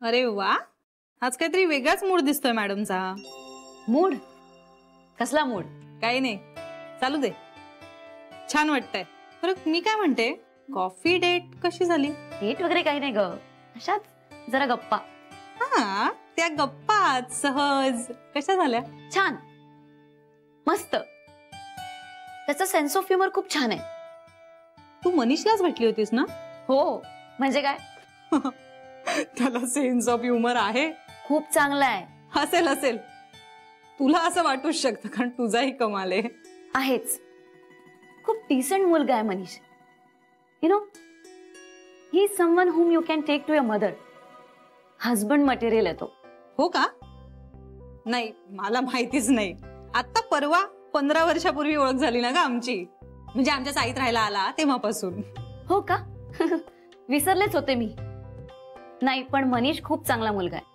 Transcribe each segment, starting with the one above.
अरे वा, आज काहीतरी वेगळाच मूड दिसतोय मॅडमचा. मूड? कसला मूड? काही नाही, चालू दे. छान वाटतंय. बरं मी काय म्हणते, कॉफी डेट कशी झाली? डेट वगैरे काही नाही ग, अशाच जरा गप्पा. हा, त्या गप्पा सहज कशा झाल्या? छान, मस्त. त्याचा सेन्स ऑफ ह्युमर खूप छान आहे. तू मनीषलाच भेटली होतीस ना? हो, म्हणजे काय? त्याला सेन्स ऑफ ह्युमर आहे, खूप चांगला आहे. असेल असेल, तुला असं वाटूच शकतं कारण तुझाही कमाल आहे. आहेच. खूप डिसेंट मुलगा आहे Manish. You know, he is someone whom you can take to your mother. Husband material आहे तो. हो का? नाही, मला माहितीच नाही. आता परवा 15 वर्षापूर्वी ओळख झाली ना ग आमची, म्हणजे आमच्या साईत राहायला आला तेव्हापासून. हो का? विसरलेच होते मी. नाही, पण मनीष खूप चांगला मुलगा आहे.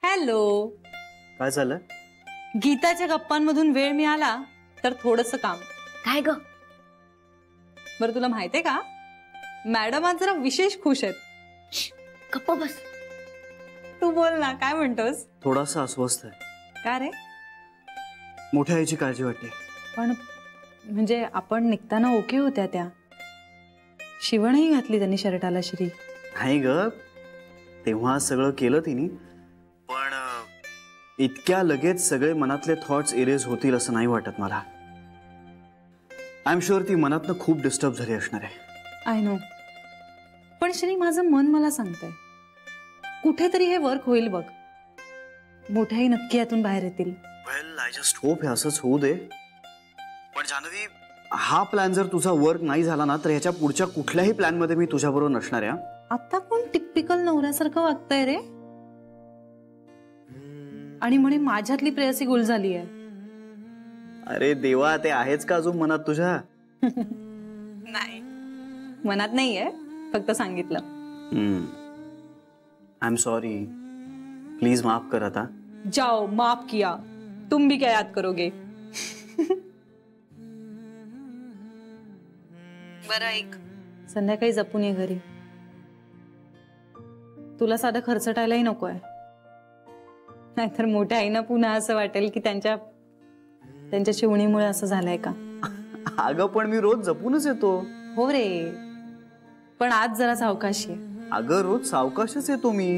हॅलो. काय झालं? गीताच्या गप्पांमधून वेळ मिळाला तर थोडंसं काम. काय ग? बरं तुला माहितीये का, मॅडम आज जरा विशेष खुश आहेत. गप्प बस. तू बोल ना, काय म्हणतोस? थोडासा अस्वस्थ आहे. का रे? मोठ्या आईची काळजी वाटते. पण म्हणजे आपण निघताना ओके होत्या त्या. शिवणही घातली त्यांनी शर्टाला श्री. नाही ग, तेव्हा सगळं केलं तिने, पण इतक्या लगेच सगळे मनातले थॉट्स इरेज होतील असं नाही वाटत मला. आय एम शुअर ती मनातनं खूप डिस्टर्ब झाली असणार आहे. आय नो, पण श्री माझं मन मला सांगतंय कुठेतरी हे वर्क होईल बघ. मोठ्याही नक्की यातून बाहेर येतील. वेल, आय जस्ट होप हे असंच होऊ दे. पण जानवी, हा प्लॅन जर तुझा वर्क नाही झाला ना, तर ह्याच्या पुढच्या कुठल्याही प्लॅन मध्ये मी तुझ्याबरोबर नसणार आहे. आता कोण टिपिकल नवऱ्यासारखं वागतंय रे? आणि म्हणे माझ्यातली प्रेयसी गुल झाली आहे. अरे देवा, ते आहेच का अजून मनात तुझ्या? नाही, मनात नाहीये, फक्त सांगितलं. आय एम सॉरी, प्लीज माफ कर. आता जाओ, माफ किया, तुम भी क्या याद करोगे. बरं ऐक, संध्याकाळी जपून ये घरी. तुला साधं खर्चटायलाही नकोय, नाहीतर मोठ्या आईना पुन्हा असं वाटेल की त्यांच्या शिवणीमुळे असं झालंय का. अगं पण मी रोज जपूनच येतो. हो रे, पण आज जरा सावकाशी आहे. अगं रोज सावकाशच येतो मी.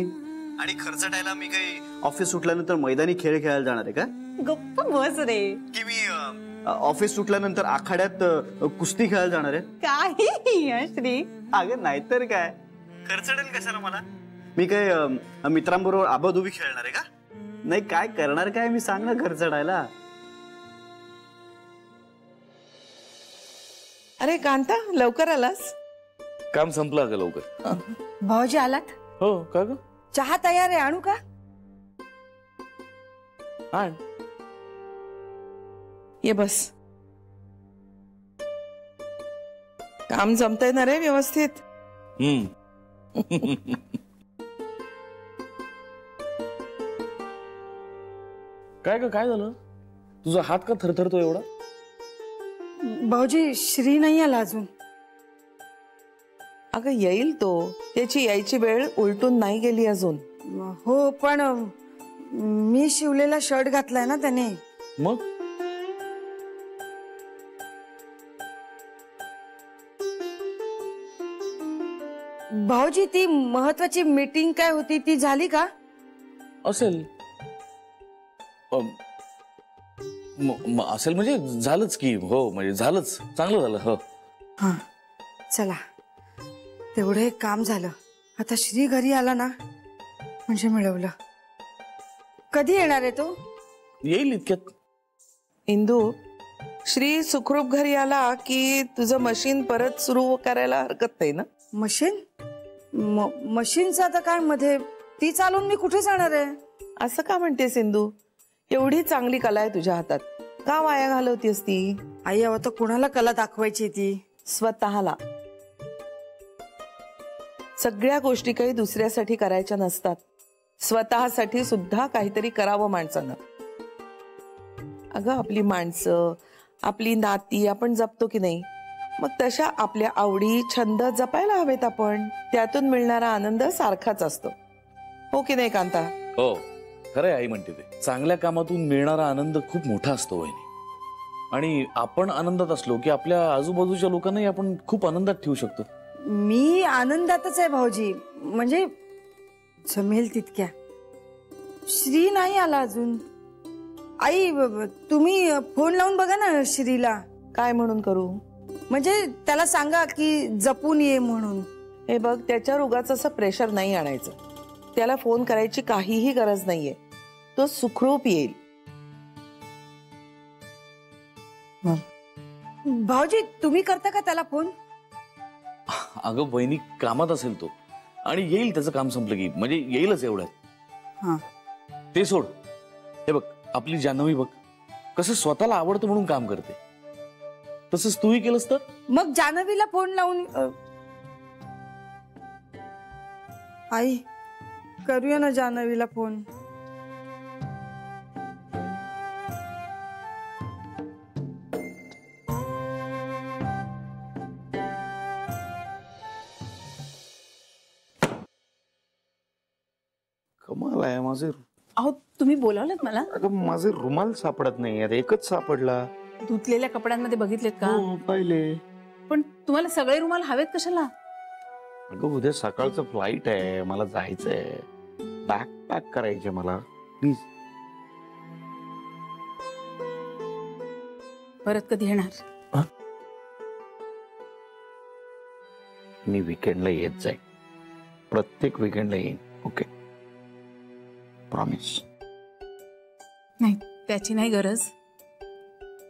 आणि खर्चटायला मी काही ऑफिस सुटल्यानंतर मैदानी खेळ खेळायला जाणार आहे का? गप्प बस रे. की मी ऑफिस सुटल्यानंतर आखाड्यात कुस्ती खेळायला जाणार आहे? काही श्री. अगं नाहीतर काय, खर्चटेल कशाला मला? मी काय मित्रांबरोबर आबाधुबी खेळणार आहे का? नाही, काय करणार काय मी, सांग ना खर्चटायला. अरे कांता, लवकर आलास? काम संपलं अगं लवकर. भाऊजी आलात? हो का ग? चहा तयार आहे, आणू का? आण. ये बस. काम जमतंय ना रे व्यवस्थित? काय ग, काय झालं? तुझा हात का थरथरतो एवढा? भाऊजी, श्री नाही आला अजून. अगं येईल तो, त्याची यायची वेळ उलटून नाही गेली अजून. हो, पण मी शिवलेला शर्ट घातलाय ना त्याने. मग भाऊजी, ती महत्वाची मीटिंग काय होती ती झाली का? असेल. असेल म्हणजे झालंच की. हो म्हणजे झालंच, चांगलं झालं. हो हा, चला, तेवढं एक काम झालं. आता श्री घरी आला ना म्हणजे मिळवलं. कधी येणार आहे तो? येईल इतक्यात. इंदू, श्री सुखरूप घरी आला की तुझं मशीन परत सुरू करायला हरकत नाही ना? मशीन? मशीनचं आता काय मध्ये? ती चालून मी कुठे जाणार आहे? असं का म्हणतेस इंदू? एवढी चांगली कला आहे तुझ्या हातात, का वाया घालवतीस ती? आई, आता कुणाला कला दाखवायची ती? स्वतःला. सगळ्या गोष्टी काही दुसऱ्यासाठी करायच्या नसतात, स्वतःसाठी सुद्धा काहीतरी करावं माणसानं. अगं आपली माणसं, आपली नाती आपण जपतो की नाही, मग तशा आपल्या आवडी छंद जपायला हवेत आपण. त्यातून मिळणारा आनंद सारखाच असतो, हो की नाही कांता? हो खरंय, आई म्हणते ते. चांगल्या कामातून मिळणारा आनंद खूप मोठा असतो वहिनी. आणि आपण आनंदात असलो की आपल्या आजूबाजूच्या लोकांनाही आपण खूप आनंदात ठेवू शकतो. मी आनंदातच आहे भाऊजी, म्हणजे जमेल तितक्या. श्री नाही आला अजून. आई तुम्ही फोन लावून बघा ना श्रीला. काय म्हणून करू? म्हणजे त्याला सांगा की जपून ये म्हणून. हे बघ, त्याच्यावर उगाच असं प्रेशर नाही आणायचं. त्याला फोन करायची काहीही गरज नाहीये. तो सुखरूप येईल. भाऊजी तुम्ही करता का त्याला फोन? अगं वहिनी, कामात असेल तो आणि येईल, त्याचं काम संपलं की. म्हणजे येईलच एवढ्यात. हा ते सोड. हे बघ, आपली जान्हवी बघ कसं स्वतःला आवडतं म्हणून काम करते. तसंच तूही केलंस तर. मग जान्हवीला फोन लावून आई करूया ना जान्हवीला फोन. कमाल आहे माझे. अहो तुम्ही बोलावलेत मला. अगं माझे रुमाल सापडत नाही, एकच सापडला. धुतलेल्या कपड्यांमध्ये बघितलेत का? हो, पाहिले. पण तुम्हाला सगळे रुमाल हवेत कशाला? अगं उद्या सकाळचं फ्लाईट आहे, मला जायचंय. बॅग पॅक करायचे मला. प्लीज. परत कधी येणार? मी वीकेंडला येत जाईन. प्रत्येक वीकेंडला येईन. Okay, promise. नाही, त्याची नाही गरज.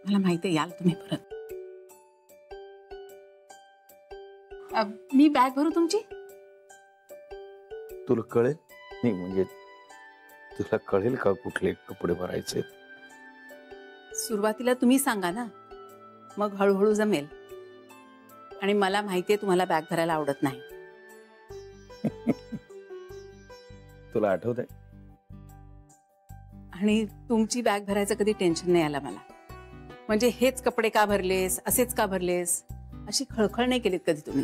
मला माहिती आहे याल तुम्ही परत. मी बॅग भरू तुमची? तुला कळेल नाही, म्हणजे तुला कळेल का कुठले कपडे भरायचे? सुरुवातीला तुम्ही सांगा ना, मग हळूहळू जमेल. आणि मला माहितीये तुम्हाला बॅग भरायला आवडत नाही. तुला आठवत आहे? आणि तुमची बॅग भरायचं कधी टेन्शन नाही आला मला. म्हणजे हेच कपडे का भरलेस, असेच का भरलेस, अशी खळखळ नाही केलीत कधी तुम्ही.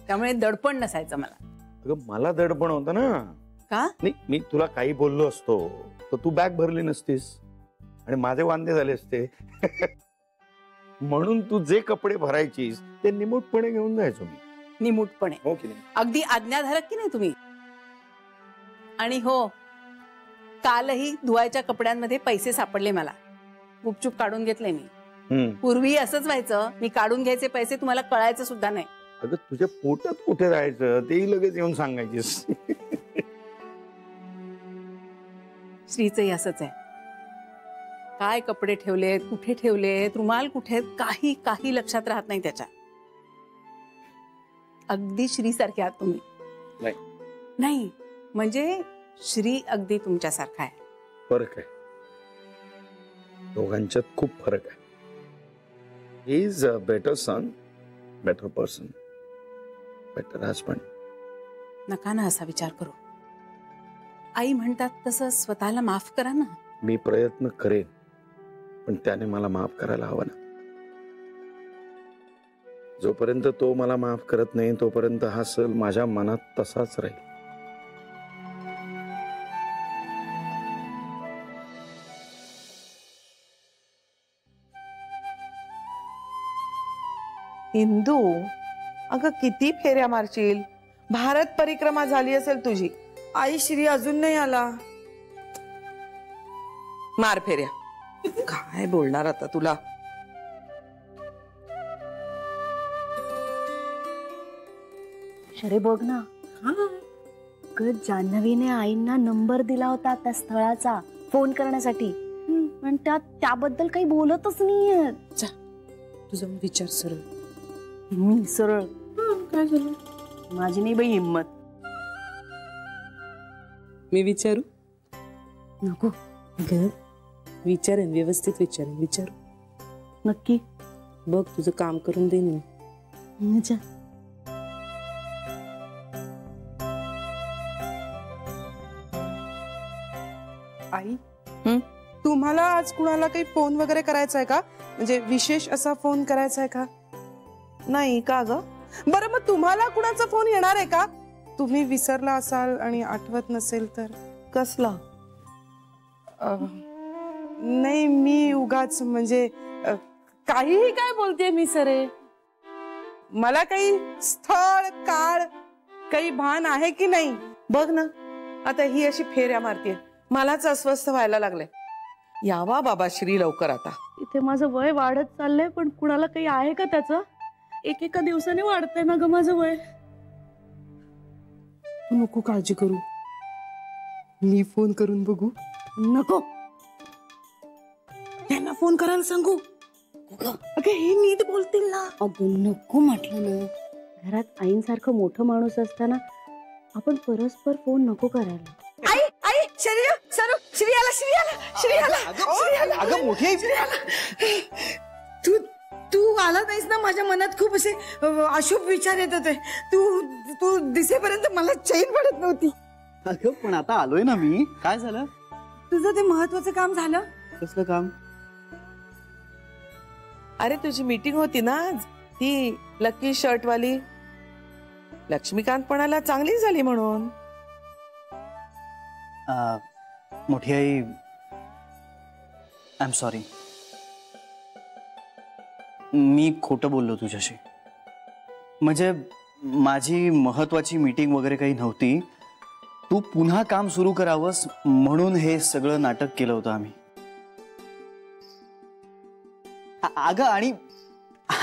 त्यामुळे दडपण नसायचं मला. अगं मला दडपण होतं ना. का? नाही, मी तुला काही बोललो असतो तर तू बॅग भरली नसतीस आणि माझे वांदे झाले असते. म्हणून तू जे कपडे भरायचीस ते निमूटपणे घेऊन जायचो मी. निमूटपणे? हो की नाही? अगदी आज्ञाधारक की नाही तुम्ही? आणि हो, कालही धुवायच्या कपड्यांमध्ये पैसे सापडले मला. गुपचूप काढून घेतले मी. पूर्वी असंच व्हायचं, मी काढून घ्यायचे पैसे तुम्हाला कळायचं सुद्धा नाही. अगं तुझ्या पोटात कुठे जायचं तेही लगेच येऊन सांगायचीस. श्रीचंही असंच आहे. काय कपडे ठेवलेत, कुठे ठेवलेत, रुमाल कुठे, काही काही लक्षात राहत नाही त्याच्या. अगदी श्री सारखे आहात तुम्ही. नाही म्हणजे श्री अगदी तुमच्यासारखा आहे. फरक आहे, दोघांच्यात खूप फरक आहे. He is a better son, better person, better husband. नका ना असा विचार करू. आई म्हणतात तसं स्वतःला माफ करा ना. मी प्रयत्न करेन, पण त्याने मला माफ करायला हवं ना. जोपर्यंत तो मला माफ करत नाही तोपर्यंत हा सल माझ्या मनात तसाच राहील. इंदू, अगं किती फेऱ्या मारशील? भारत परिक्रमा झाली असेल तुझी. आई श्री अजून नाही आला. मार फेऱ्या. काय बोलणार आता तुला? अरे बघ ना, जान्हवीने आईंना नंबर दिला होता त्या स्थळाचा फोन करण्यासाठी, पण त्याबद्दल काही बोलतच नाहीये. तुझा विचार सरळ. मी सरळ? काय झालं? माझी नाही बाई हिम्मत. मी विचारू? नको. विचारेन, व्यवस्थित विचारेन. विचारू नक्की? बघ, तुझं काम करून देईन मी. अच्छा. आई, तुम्हाला आज कुणाला काही फोन वगैरे करायचा आहे का? म्हणजे विशेष असा फोन करायचा आहे का? नाही का ग? बरं मग तुम्हाला कुणाचा फोन येणार आहे का? तुम्ही विसरला असाल आणि आठवत नसेल तर. कसला? नाही मी उगाच म्हणजे काहीही काय बोलते मी सरे. मला काही स्थळ काळ काही भान आहे की नाही बघ ना. आता ही अशी फेऱ्या मारते, मलाच अस्वस्थ व्हायला लागले. यावा बाबा श्री लवकर आता. इथे माझं वय वाढत चाललंय, पण कुणाला काही आहे का त्याचं? एकेका दिवसाने वाढतंय ना ग माझं वय. तू नको काळजी करू, मी फोन करून बघू. नको, त्यांना फोन करायला सांगू. अगं हे नीट बोलतील ना. अगं नको म्हटलं ना. घरात आईंसारखं मोठं माणूस असताना आपण परस्पर फोन नको करायला. आई आई श्री सरू श्री आला. अगं मोठी आई. तू तू आला नाहीस ना, माझ्या मनात खूप असे अशुभ विचार येत होते. तू तू दिसेपर्यंत मला चैन पडत नव्हती. अगं पण आता आलोय ना मी. काय झालं? तुझं ते महत्वाचं काम झालं. कसलं काम? अरे तुझी मीटिंग होती ना आज, ती लकी शर्ट वाली. लक्ष्मीकांत पणाला चांगली झाली म्हणून. मोठी आई, आय एम सॉरी. मी खोटं बोललो तुझ्याशी. म्हणजे माझी महत्वाची मीटिंग वगैरे काही नव्हती. तू पुन्हा काम सुरू करावंस म्हणून हे सगळं नाटक केलं होतं आम्ही. अगं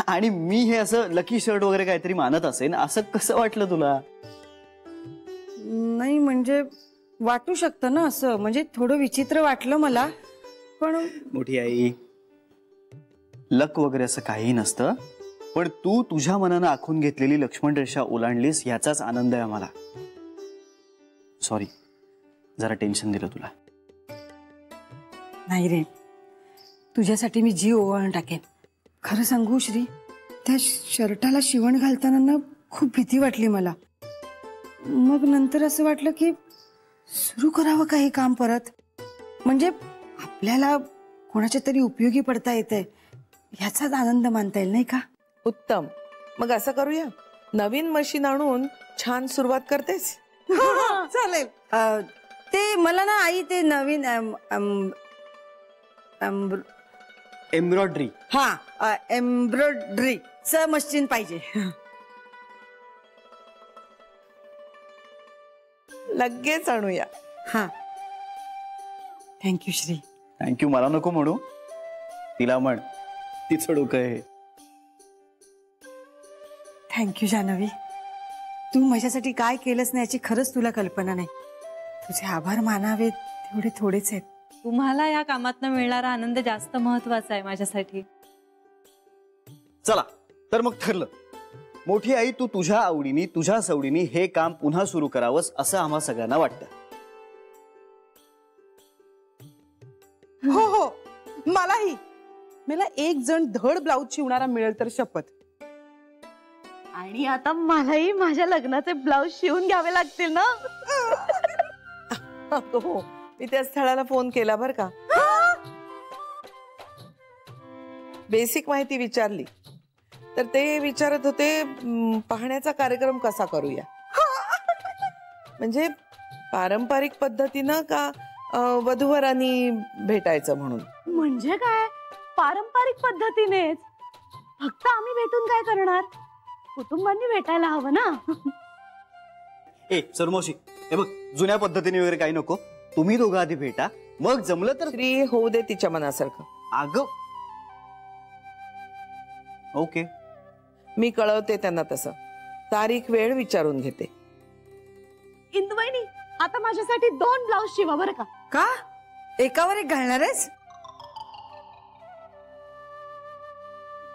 आणि मी हे असं लकी शर्ट वगैरे काहीतरी मानत असेन असं कसं वाटलं तुला? नाही म्हणजे वाटू शकतं ना असं, म्हणजे थोडं विचित्र वाटलं मला. पण मोठी आई, लक वगैरे असं काही नसतं. पण तू तुझ्या मनानं आखून घेतलेली लक्ष्मण रेषा ओलांडलीस याचाच आनंद आहे आम्हाला. सॉरी, जरा टेन्शन दिलं तुला. नाही रे, तुझ्यासाठी मी जीव ओवाळून टाकेन. खरं सांगू श्री, त्या शर्टाला शिवण घालताना ना खूप भीती वाटली मला. मग नंतर असं वाटलं की सुरू करावं का हे काम परत. म्हणजे आपल्याला कोणाच्या तरी उपयोगी पडता येते ह्याचाच आनंद मानता येईल नाही का? उत्तम. मग असं करूया, नवीन मशीन आणून छान सुरुवात करतेस. चालेल. ते मला ना आई ते नवीन एम्ब्रॉयडरी. हा, एम्ब्रॉयडरी च मशीन पाहिजे. लगेच आणूया. हा, थँक्यू श्री. थँक्यू मला नको म्हणू, तिला म्हण, तिचं डोकं आहे. थँक्यू जानवी. तू माझ्यासाठी काय केलंस नाही याची खरंच तुला कल्पना नाही. तुझे आभार मानावेत तेवढे थोडेच आहेत. तुम्हाला या कामातनं मिळणारा आनंद जास्त महत्वाचा आहे माझ्यासाठी. चला तर मग ठरलं. मोठी आई, तू तुझ्या आवडीने तुझ्या सवडीने हे काम पुन्हा सुरू करावंस असं आम्हा सगळ्यांना वाटतं. हो हो, मलाही. मला एक जण धड ब्लाऊज शिवणारा मिळेल तर शपथ. आणि आता मलाही माझ्या लग्नाचे ब्लाऊज शिवून घ्यावे लागतील ना. हो, मी त्या स्थळाला फोन केला बर का. बेसिक माहिती विचारली तर ते विचारत होते पाहण्याचा कार्यक्रम कसा करूया. म्हणजे पारंपरिक पद्धतीनं का वधूवरांनी भेटायचं म्हणून. म्हणजे काय पारंपरिक पद्धतीनेच? फक्त आम्ही भेटून काय करणार? कुटुंबांनी भेटायला हवं ना. ए सरमोशी, हे बघ, जुन्या पद्धतीने वगैरे काही नको. तुम्ही दोघं आधी भेटा, मग जमलं तर. श्री होऊ दे तिच्या मनासारखं. अगं ओके, मी कळवते त्यांना तसं. तारीख वेळ विचारून घेते. इंदुबाईनी आता माझ्यासाठी 2 ब्लाऊज शिवा बरं का. का एकावर एक घालणार आहेस?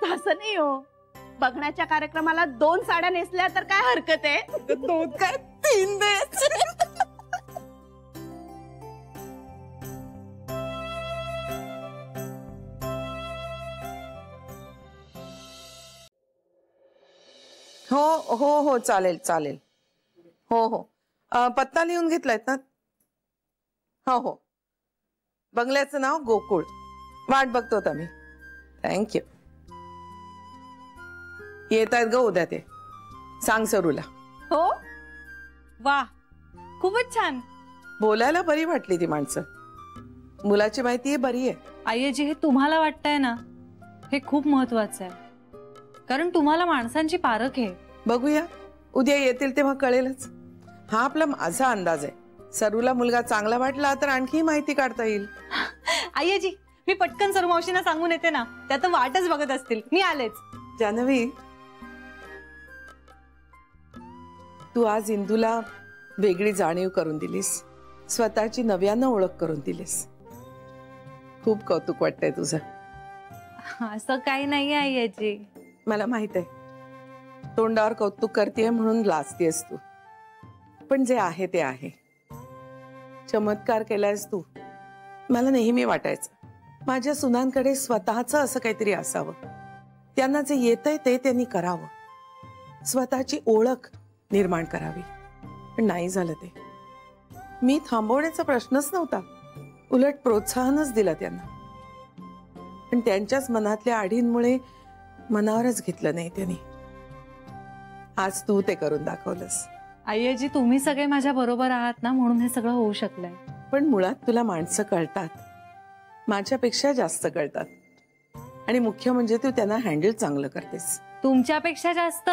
तसं नाही हो, बघण्याच्या कार्यक्रमाला 2 साड्या नेसल्या तर काय हरकत आहे? 2 काय 3 द्यायचे. हो हो हो, चालेल चालेल. हो हो, पत्ता लिहून घेतलायत ना? हो हो, बंगल्याचं नाव गोकुळ. वाट बघतो आम्ही. थँक्यू. येत आहेत ग उद्या ते. सांग सरूला. हो वा, खूपच छान. बोलायला बरी वाटली ती माणसं. मुलाची माहिती बरी आहे. आईजी, हे तुम्हाला वाटतंय ना, हे खूप महत्वाचं आहे. कारण तुम्हाला माणसांची पारख आहे. बघूया उद्या येतील तेव्हा कळेलच. हा आपला माझा अंदाज आहे. सरूला मुलगा चांगला वाटला तर आणखी माहिती काढता येईल. आईजी, मी पटकन सरू मावशींना सांगून येते ना, त्या तर वाटच बघत असतील. मी आलेच. जान्हवी, तू आज इंदूला वेगळी जाणीव करून दिलीस. स्वतःची नव्यानं ओळख करून दिलीस. खूप कौतुक वाटतंय तुझं. असं काही नाही आईजी. मला माहित आहे तोंडावर कौतुक करतेय म्हणून लाजतेस तू, पण जे आहे ते आहे. चमत्कार केलायस तू. मला नेहमी वाटायचं माझ्या सुनांकडे स्वतःचं असं काहीतरी असावं. त्यांना जे येतंय ते त्यांनी करावं. स्वतःची ओळख निर्माण करावी. पण नाही झालं ते. मी थांबवण्याचा प्रश्नच नव्हता, उलट प्रोत्साहनच दिलं त्यांना. पण त्यांच्याच मनातल्या आढींमुळे मनावरच घेतलं नाही त्यांनी. आज तू ते करून दाखवलंस. आईजी, तुम्ही सगळे माझ्या बरोबर आहात ना, म्हणून हे सगळं होऊ शकलंय. पण मुळात तुला माणसं कळतात, माझ्यापेक्षा जास्त कळतात. आणि मुख्य म्हणजे तू त्यांना हँडल चांगलं करतेस. तुमच्यापेक्षा जास्त?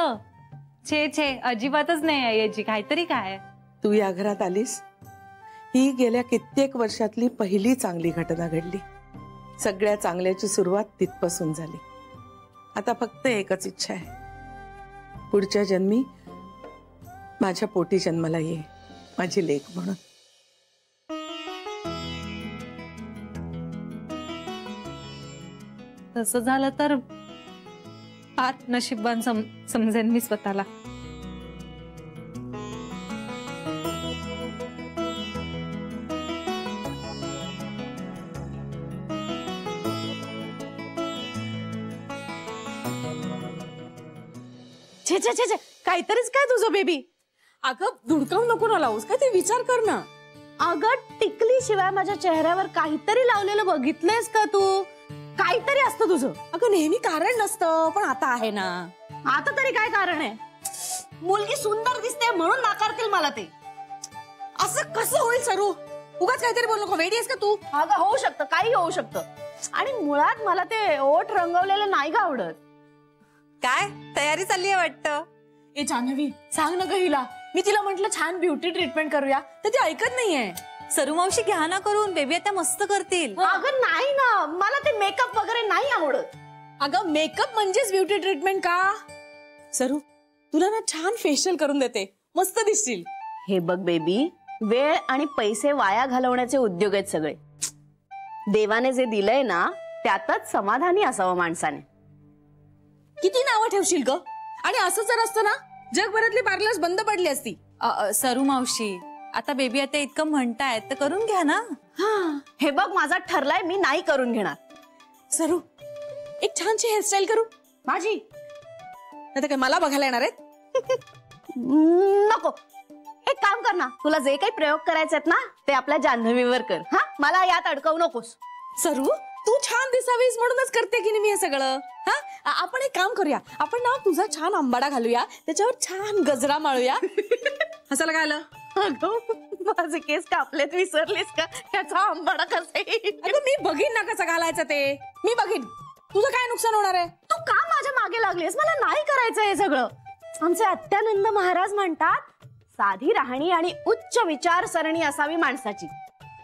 छे छे, अजिबातच नाही आईजी. काहीतरी काय. तू या घरात आलीस, ही गेल्या कित्येक वर्षातली पहिली चांगली घटना घडली. सगळ्या चांगल्याची सुरुवात तिथपासून झाली. आता फक्त एकच इच्छा आहे, पुढच्या जन्मी माझ्या पोटी जन्माला ये, माझी लेक म्हणून. तसं झालं तर फार नशीबवान समजेन मी स्वतःला. छे छे छे छे, काहीतरीच काय तुझं बेबी. अगं धुडकावून नको ना लावूस, काय ते विचार कर ना. अगं टिकली शिवाय माझ्या चेहऱ्यावर काहीतरी लावलेलं बघितलंयस का तू? काहीतरी असतं तुझं. अगं नेहमी कारण नसतं, पण आता आहे ना. आता तरी काय कारण आहे? मुलगी सुंदर दिसते म्हणून नाकारतील मला ते. असं कसं होईल सरू? उगाच काहीतरी बोल नको. वेडी आहेस का तू? अगं होऊ शकतं, काही होऊ शकतं. आणि मुळात मला ते ओठ रंगवलेलं नाही का आवडत. काय तयारी चालली आहे वाटतं? ए जान्हवी, सांग ना ग हिला. मी तिला म्हंटल छान ब्युटी ट्रीटमेंट करूया, तर ती ऐकत नाहीये. सरू मावशी, घ्या ना करून. बेबी आता मस्त करतील. अगं नाही ना, मला ते मेकअप वगैरे नाही आवडत. अगं मेकअप म्हणजेच ब्युटी ट्रीटमेंट का? सरू, तुला ना छान फेशियल करून देते, मस्त दिसशील. हे बघ बेबी, वेळ आणि पैसे वाया घालवण्याचे उद्योग आहेत सगळे. देवाने जे दिलंय ना, त्यातच समाधानी असावं माणसाने. किती नावं ठेवशील ग? आणि असं जर असतं ना, जगभरातली पार्लर्स बंद पडली असती. सरू मावशी, आता बेबी आता इतकं म्हणतायत तर करून घ्या ना. हे बघ, माझा ठरलाय, मी नाही करून घेणार. सरू, एक छानशी हेअरस्टाईल करू माझी. नाही काय मला बघायला येणार आहेत? नको. एक काम कर ना, तुला जे काही प्रयोग करायचे आहेत ना, ते आपल्या जान्हवीवर कर. हा, मला यात अडकवू नकोस. सरू, तू छान दिसावीस म्हणूनच करते की मी हे सगळं. हा, आपण एक काम करूया. आपण ना तुझा छान आंबाडा घालूया, त्याच्यावर छान गजरा माळूया. हसायला काय आलं? अगं, माझे केस कापलेत, विसरलीस का? त्याचा आंबाडा कसा येईल? अगं मी बघीन ना कसं घालायचं ते. मी बघीन. तुझं काय नुकसान होणार आहे? तू का माझ्या मागे लागलीस? मला नाही करायचं हे सगळं. आमचे अत्यानंद महाराज म्हणतात, साधी राहणी आणि उच्च विचारसरणी असावी माणसाची.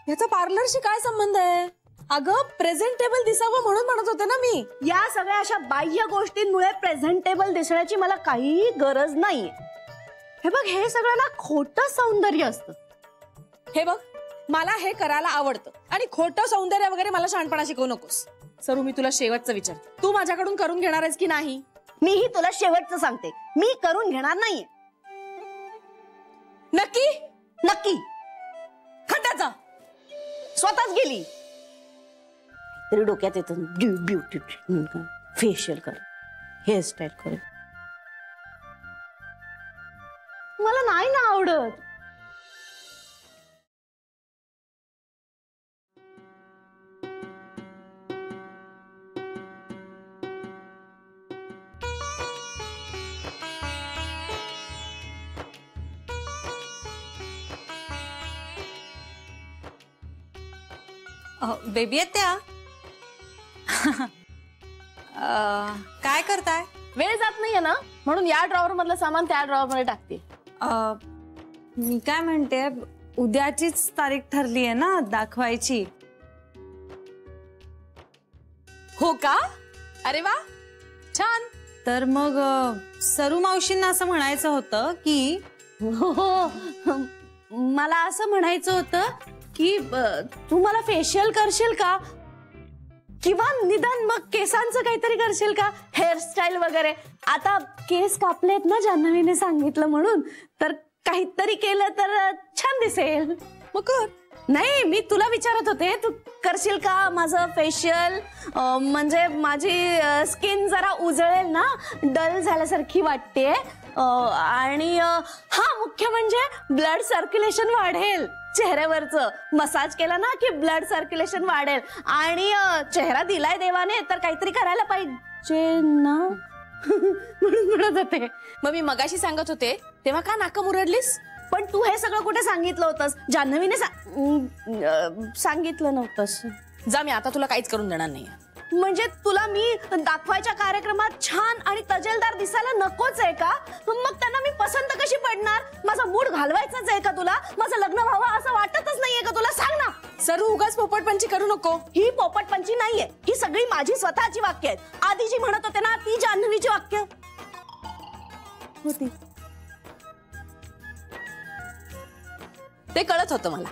याचा पार्लरशी काय संबंध आहे? अगं प्रेझेंटेबल दिसावं म्हणून म्हणत होते ना मी. या सगळ्या अशा बाह्य गोष्टींमुळे प्रेझेंटेबल दिसण्याची मला काही गरज नाहीये. हे बघ, हे सगळं ना खोटं सौंदर्य असतं. हे बघ, मला हे करायला आवडतं आणि खोटं सौंदर्य वगैरे मला शहाणपणा शिकवू नकोस. सरू, मी तुला शेवटचं विचार, तू माझ्याकडून करून घेणार आहेस की नाही? मीही तुला शेवटचं सांगते, मी करून घेणार नाहीये. नक्की? नक्की. खड्ड्याचा स्वतःच गेली तरी डोक्यात येतं ब्युटी फेशियल कर, हेअरस्टाईल कर. मला नाही ना आवडत. बेबी आहेत त्या. काय करताय? वेळ जात नाहीये ना, म्हणून या ड्रॉवर मधलं सामान त्या ड्रॉवर मध्ये टाकते. मी काय म्हणते, उद्याचीच तारीख ठरली आहे ना दाखवायची. हो का? अरे वा, छान. तर मग सरू मावशींना असं म्हणायचं होतं की मला असं म्हणायचं होतं की तू मला फेशियल करशील का, किंवा निदान मग केसांचं काहीतरी करशील का, हेअरस्टाईल वगैरे. आता केस कापलेत ना जान्हवीने सांगितलं म्हणून, तर काहीतरी केलं तर छान दिसेल. मग कर. नाही, मी तुला विचारत होते, तू करशील का माझं फेशियल? म्हणजे माझी स्किन जरा उजळेल ना, डल झाल्यासारखी वाटते. आणि हा, मुख्य म्हणजे ब्लड सर्क्युलेशन वाढेल चेहऱ्यावरचं. मसाज केला ना की ब्लड सर्क्युलेशन वाढेल. आणि चेहरा दिलाय देवाने, तर काहीतरी करायला पाहिजे ना. म्हणून म्हणत होते. मग मी मगाशी सांगत होते तेव्हा का नाका मुरडलीस? पण तू हे सगळं कुठे सांगितलं होतंस? जान्हवीने सांगितलं नव्हतंस. जा, मी आता तुला काहीच करून देणार नाही. म्हणजे तुला मी दाखवायच्या कार्यक्रमात छान आणि तजेलदार दिसायला नकोच आहे का? मग त्यांना मी पसंत कशी पडणार? माझा मूड घालवायचाच आहे का तुला? माझं लग्न व्हावं असं वाटतच नाहीये का तुला? सांग ना. सरू, उगाच पोपटपंची करू नको. ही पोपटपंची नाहीये, ही सगळी माझी स्वतःची वाक्य आहेत. आधी जी म्हणत होते ना, ती जान्हवीची वाक्य होती. ते कळत होतं मला.